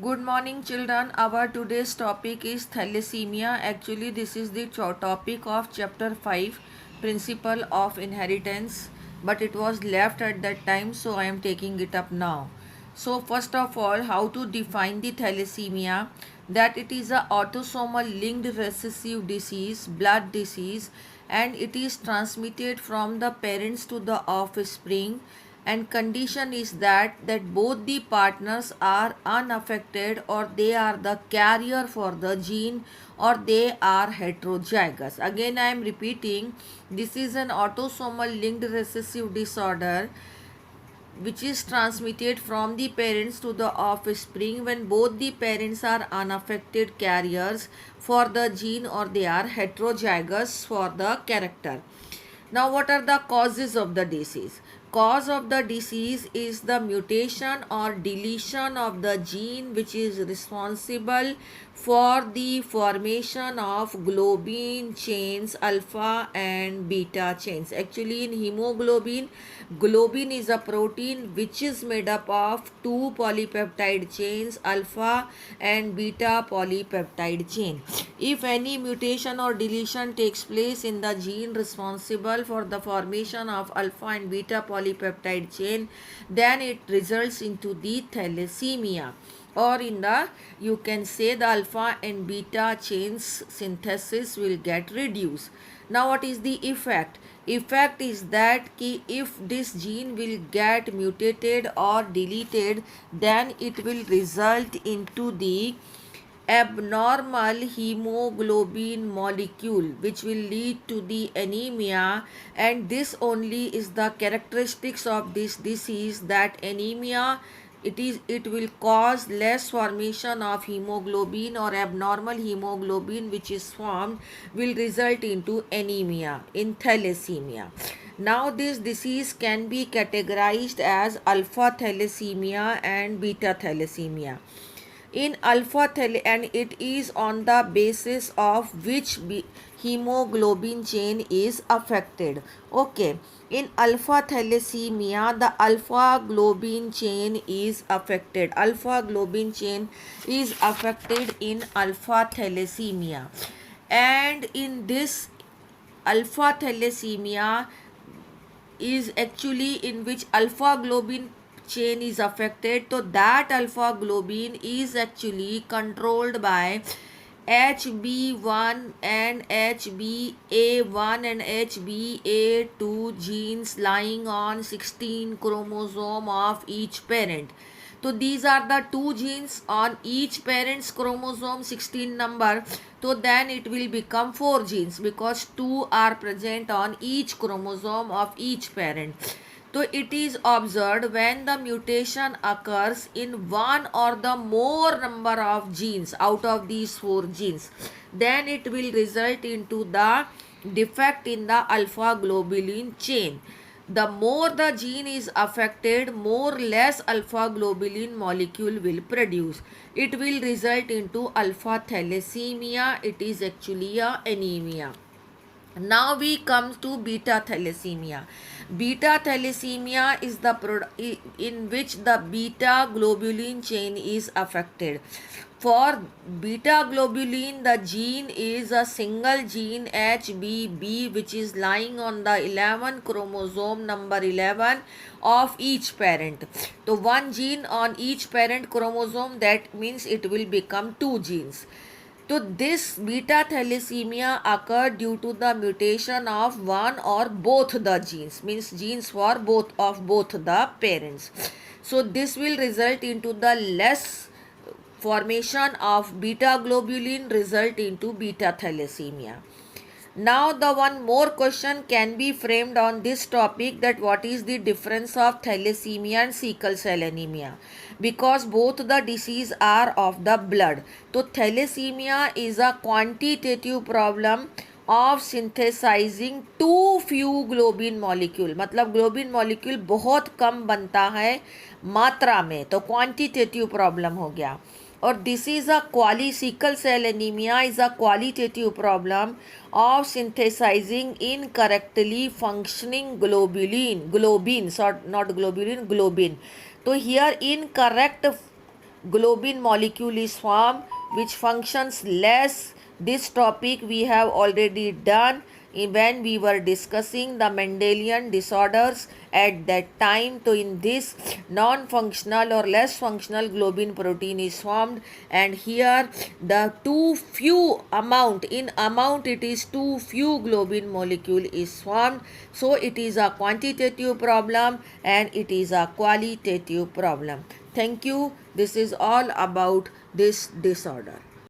Good morning, children. Our today's topic is thalassemia. Actually, this is the topic of chapter 5, Principle of Inheritance, but it was left at that time, so I am taking it up now. So, first of all, how to define the thalassemia? That it is a autosomal linked recessive disease, blood disease, and it is transmitted from the parents to the offspring, and condition is that both the partners are unaffected, or they are the carrier for the gene, or they are heterozygous. Again I am repeating, this is an autosomal linked recessive disorder which is transmitted from the parents to the offspring when both the parents are unaffected carriers for the gene, or they are heterozygous for the character. Now, what are the causes of the disease? Cause of the disease is the mutation or deletion of the gene which is responsible for the formation of globin chains, alpha and beta chains. Actually, in hemoglobin, globin is a protein which is made up of two polypeptide chains, alpha and beta polypeptide chain. If any mutation or deletion takes place in the gene responsible for the formation of alpha and beta polypeptide chain, then it results into the thalassemia, or in the, you can say, the alpha and beta chains synthesis will get reduced. Now what is the effect? Effect is that if this gene will get mutated or deleted, then it will result into the abnormal hemoglobin molecule which will lead to the anemia, and this only is the characteristics of this disease, that anemia, it will cause less formation of hemoglobin, or abnormal hemoglobin which is formed will result into anemia in thalassemia. Now this disease can be categorized as alpha thalassemia and beta thalassemia. In alpha and it is on the basis of which hemoglobin chain is affected. Okay, in alpha thalassemia the alpha globin chain is affected. Alpha globin chain is affected in alpha thalassemia, and in this alpha thalassemia is actually in which alpha globin chain is affected. So that alpha globin is actually controlled by HB1 and HBA1 and HBA2 genes lying on 16 chromosome of each parent. So these are the two genes on each parent's chromosome 16 number. So then it will become 4 genes because 2 are present on each chromosome of each parent. So it is observed when the mutation occurs in one or the more number of genes out of these 4 genes, then it will result into the defect in the alpha globulin chain. The more the gene is affected, more less alpha globulin molecule will produce. It will result into alpha thalassemia. It is actually a anemia. Now we come to beta thalassemia. Beta thalassemia is the in which the beta globulin chain is affected. For beta globulin, the gene is a single gene HBB which is lying on the 11 chromosome number 11 of each parent. So one gene on each parent chromosome, that means it will become 2 genes. So this beta thalassemia occurred due to the mutation of one or both the genes, means genes for both the parents. So this will result into the less formation of beta globulin, result into beta thalassemia. Now the one more question can be framed on this topic, that what is the difference of thalassemia and sickle cell anemia, because both the disease are of the blood. So thalassemia is a quantitative problem of synthesizing too few globin molecule, मतलब globin molecule बहुत कम बनता है मात्रा में, तो quantitative problem हो गया. Or this is a sickle cell anemia is a qualitative problem of synthesizing incorrectly functioning globins, or not globulin, globin. So here incorrect globin molecule is formed which functions less. This topic we have already done when we were discussing the Mendelian disorders at that time. So in this, non-functional or less functional globin protein is formed, and here the too few amount, in amount it is too few globin molecule is formed. So it is a quantitative problem and it is a qualitative problem. Thank you. This is all about this disorder.